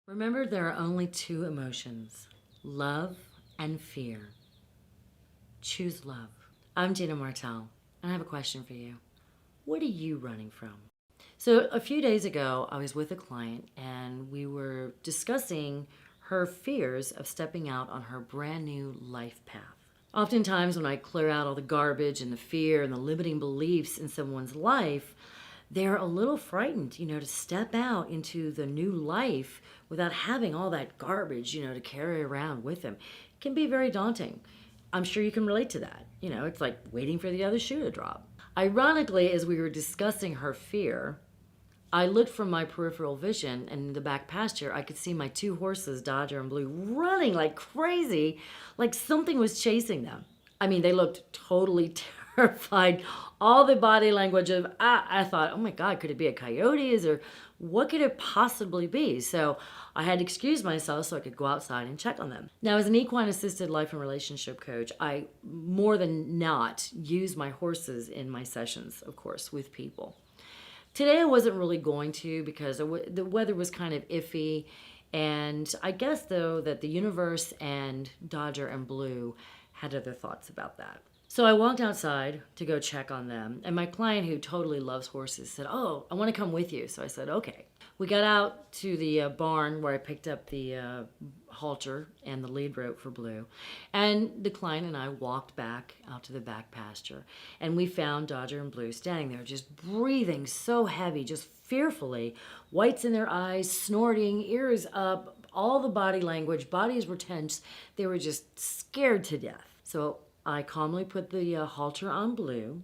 Remember, there are only two emotions, love and fear. Choose love. I'm Gina Martell, and I have a question for you. What are you running from? So, a few days ago, I was with a client, and we were discussing her fears of stepping out on her brand new life path. Oftentimes, when I clear out all the garbage and the fear and the limiting beliefs in someone's life, they're a little frightened, to step out into the new life without having all that garbage, to carry around with them. It can be very daunting. I'm sure you can relate to that. It's like waiting for the other shoe to drop. Ironically, as we were discussing her fear, I looked from my peripheral vision, and in the back pasture, I could see my two horses, Dodger and Blue, running like crazy, like something was chasing them. I mean, they looked totally terrified. All the body language of, I thought, oh my God, could it be a coyote? What could it possibly be? So I had to excuse myself so I could go outside and check on them. Now, as an equine assisted life and relationship coach, I more than not use my horses in my sessions, of course, with people. Today I wasn't really going to because the weather was kind of iffy. And I guess, though, that the universe and Dodger and Blue had other thoughts about that. So I walked outside to go check on them. And my client, who totally loves horses, said, "Oh, I want to come with you." So I said, "Okay." We got out to the barn where I picked up the halter and the lead rope for Blue. And the client and I walked back out to the back pasture. And we found Dodger and Blue standing there just breathing so heavy, just fearfully, whites in their eyes, snorting, ears up, all the body language, bodies were tense. They were just scared to death. So I calmly put the halter on Blue,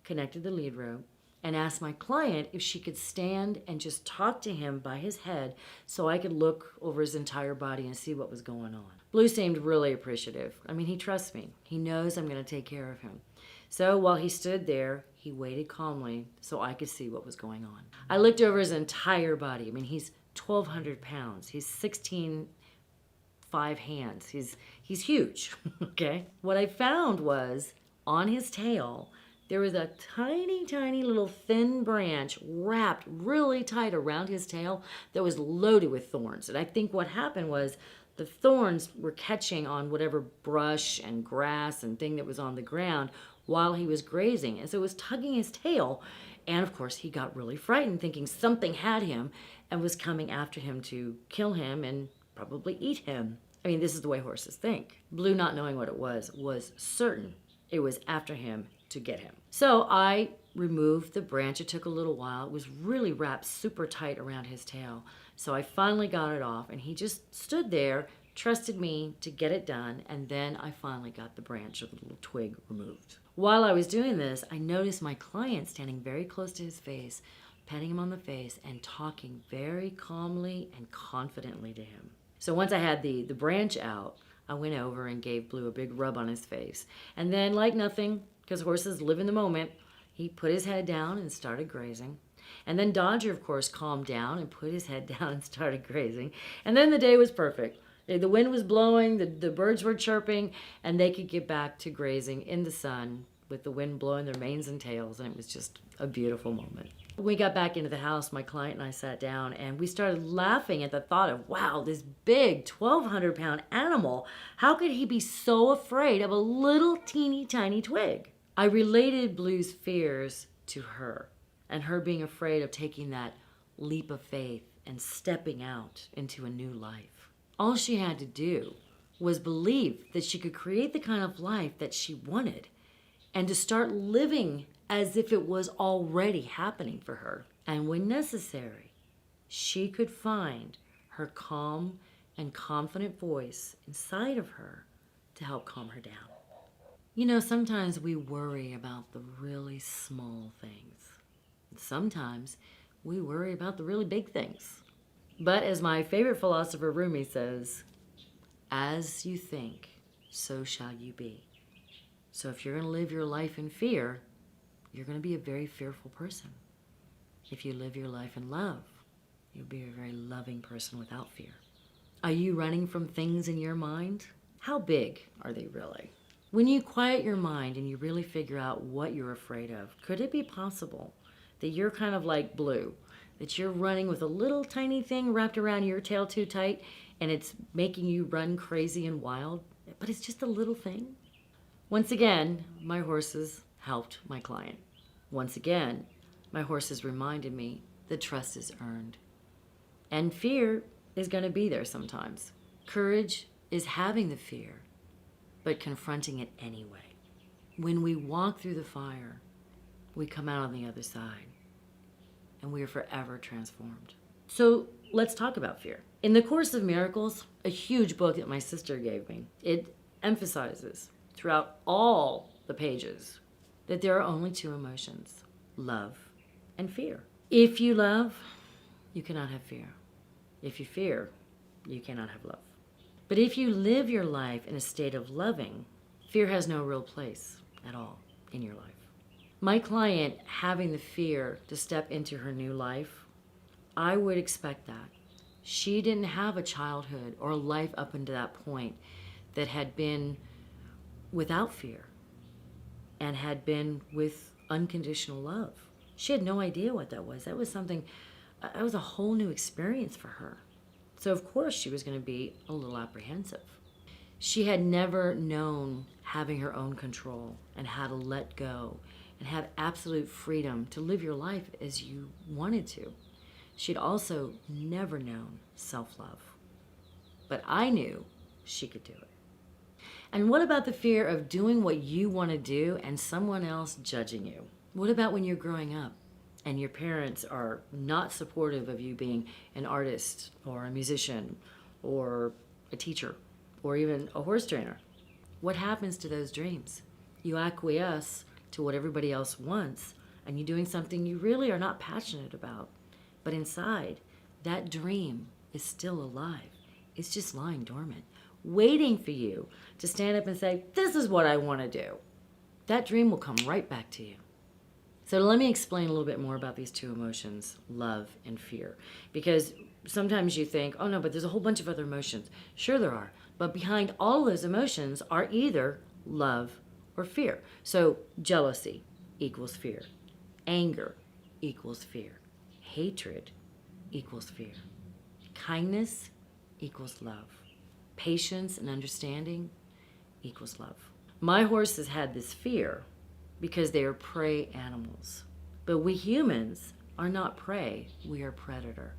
connected the lead rope, and asked my client if she could stand and just talk to him by his head so I could look over his entire body and see what was going on. Blue seemed really appreciative. I mean, he trusts me. He knows I'm going to take care of him. So while he stood there, he waited calmly so I could see what was going on. I looked over his entire body. I mean, he's 1,200 pounds. He's 16'5" hands. He's huge, okay? What I found was on his tail, there was a tiny, tiny little thin branch wrapped really tight around his tail that was loaded with thorns. And I think what happened was the thorns were catching on whatever brush and grass and thing that was on the ground while he was grazing. And so it was tugging his tail. And of course, he got really frightened, thinking something had him and was coming after him to kill him and probably eat him. I mean, this is the way horses think. Blue, not knowing what it was certain it was after him to get him. So I removed the branch. It took a little while. It was really wrapped super tight around his tail. So I finally got it off, and he just stood there, trusted me to get it done, and then I finally got the branch or the little twig removed. While I was doing this, I noticed my client standing very close to his face, patting him on the face and talking very calmly and confidently to him. So once I had the branch out, I went over and gave Blue a big rub on his face. And then, like nothing, because horses live in the moment, he put his head down and started grazing. And then Dodger, of course, calmed down and put his head down and started grazing. And then the day was perfect. The wind was blowing, the birds were chirping, and they could get back to grazing in the sun with the wind blowing their manes and tails, and it was just a beautiful moment. When we got back into the house, my client and I sat down, and we started laughing at the thought of, wow, this big 1,200-pound animal, how could he be so afraid of a little teeny tiny twig? I related Blue's fears to her, and her being afraid of taking that leap of faith and stepping out into a new life. All she had to do was believe that she could create the kind of life that she wanted, and to start living as if it was already happening for her. And when necessary, she could find her calm and confident voice inside of her to help calm her down. Sometimes we worry about the really small things. Sometimes we worry about the really big things. But as my favorite philosopher Rumi says, as you think, so shall you be. So if you're going to live your life in fear, you're going to be a very fearful person. If you live your life in love, you'll be a very loving person without fear. Are you running from things in your mind? How big are they really? When you quiet your mind and you really figure out what you're afraid of, could it be possible that you're kind of like Blue, that you're running with a little tiny thing wrapped around your tail too tight and it's making you run crazy and wild, but it's just a little thing? Once again, my horses helped my client. Once again, my horses reminded me that trust is earned. And fear is going to be there sometimes. Courage is having the fear, but confronting it anyway. When we walk through the fire, we come out on the other side, and we are forever transformed. So let's talk about fear. In the Course of Miracles, a huge book that my sister gave me, it emphasizes throughout all the pages that there are only two emotions, love and fear. If you love, you cannot have fear. If you fear, you cannot have love. But if you live your life in a state of loving, fear has no real place at all in your life. My client having the fear to step into her new life, I would expect that. She didn't have a childhood or a life up until that point that had been without fear and had been with unconditional love. She had no idea what that was. That was a whole new experience for her. So of course she was going to be a little apprehensive. She had never known having her own control and how to let go and have absolute freedom to live your life as you wanted to. She'd also never known self-love. But I knew she could do it. And what about the fear of doing what you want to do and someone else judging you? What about when you're growing up and your parents are not supportive of you being an artist or a musician or a teacher or even a horse trainer? What happens to those dreams? You acquiesce to what everybody else wants and you're doing something you really are not passionate about. But inside, that dream is still alive. It's just lying dormant, waiting for you to stand up and say, this is what I want to do. That dream will come right back to you. So let me explain a little bit more about these two emotions, love and fear. Because sometimes you think, oh no, but there's a whole bunch of other emotions. Sure there are. But behind all those emotions are either love or fear. So jealousy equals fear. Anger equals fear. Hatred equals fear. Kindness equals love. Patience and understanding equals love. My horses had this fear because they are prey animals. But we humans are not prey, we are predator.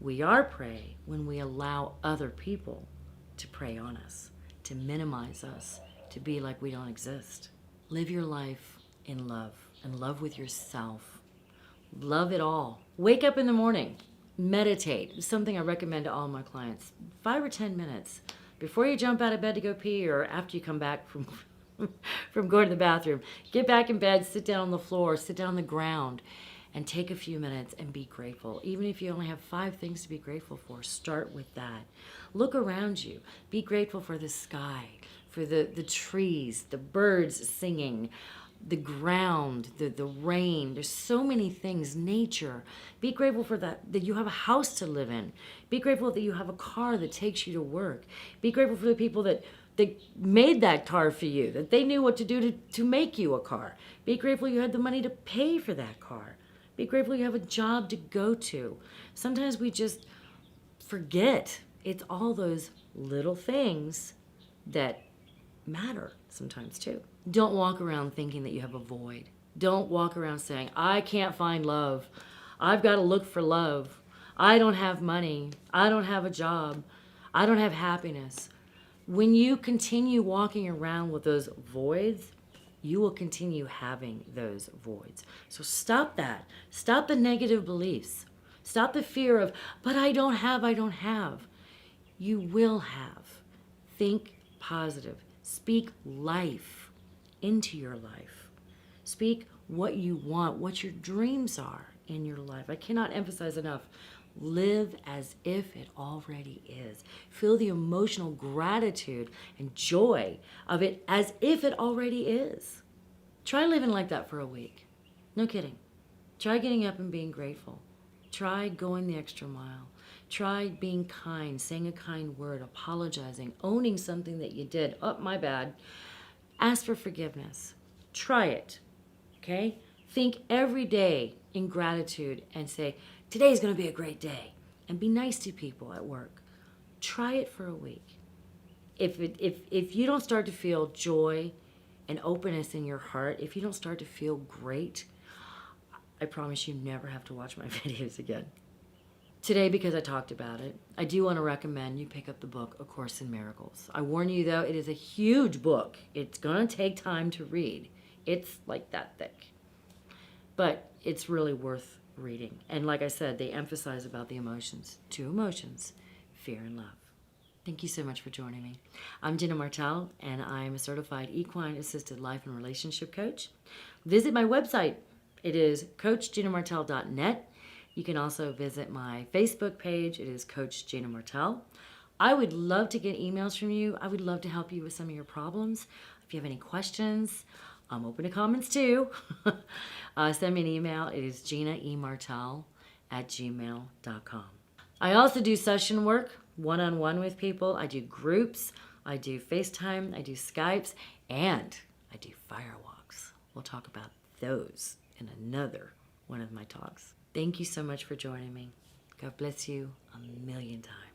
We are prey when we allow other people to prey on us, to minimize us, to be like we don't exist. Live your life in love and love with yourself. Love it all. Wake up in the morning, meditate. It's something I recommend to all my clients. 5 or 10 minutes before you jump out of bed to go pee or after you come back from going to the bathroom. Get back in bed, sit down on the floor, sit down on the ground, and take a few minutes and be grateful. Even if you only have 5 things to be grateful for, start with that. Look around you. Be grateful for the sky, for the trees, the birds singing, the ground, the rain. There's so many things, nature. Be grateful for that you have a house to live in. Be grateful that you have a car that takes you to work. Be grateful for the people that made that car for you, that they knew what to do to make you a car. Be grateful you had the money to pay for that car. Be grateful you have a job to go to. Sometimes we just forget. It's all those little things that matter sometimes too. Don't walk around thinking that you have a void. Don't walk around saying, I can't find love. I've got to look for love. I don't have money. I don't have a job. I don't have happiness. When you continue walking around with those voids, you will continue having those voids. So stop that. Stop the negative beliefs. Stop the fear of, but I don't have. You will have. Think positive. Speak life into your life. Speak what you want, what your dreams are in your life. I cannot emphasize enough. Live as if it already is. Feel the emotional gratitude and joy of it as if it already is. Try living like that for a week. No kidding. Try getting up and being grateful. Try going the extra mile. Try being kind, saying a kind word, apologizing, owning something that you did. Oh, my bad. Ask for forgiveness. Try it, okay? Think every day in gratitude and say, Today's going to be a great day. And be nice to people at work. Try it for a week. If you don't start to feel joy and openness in your heart, if you don't start to feel great, I promise you never have to watch my videos again. Today, because I talked about it, I do want to recommend you pick up the book, A Course in Miracles. I warn you though, it is a huge book. It's going to take time to read. It's like that thick. But it's really worth reading. And like I said, they emphasize about the emotions. 2 emotions, fear and love. Thank you so much for joining me. I'm Gina Martell, and I'm a certified equine assisted life and relationship coach. Visit my website. It is coachginamartell.net. You can also visit my Facebook page. It is Coach Gina Martell. I would love to get emails from you. I would love to help you with some of your problems. If you have any questions, I'm open to comments too. Send me an email. It is ginaemartell@gmail.com. I also do session work, one-on-one with people. I do groups. I do FaceTime. I do Skypes. And I do firewalks. We'll talk about those in another one of my talks. Thank you so much for joining me. God bless you a million times.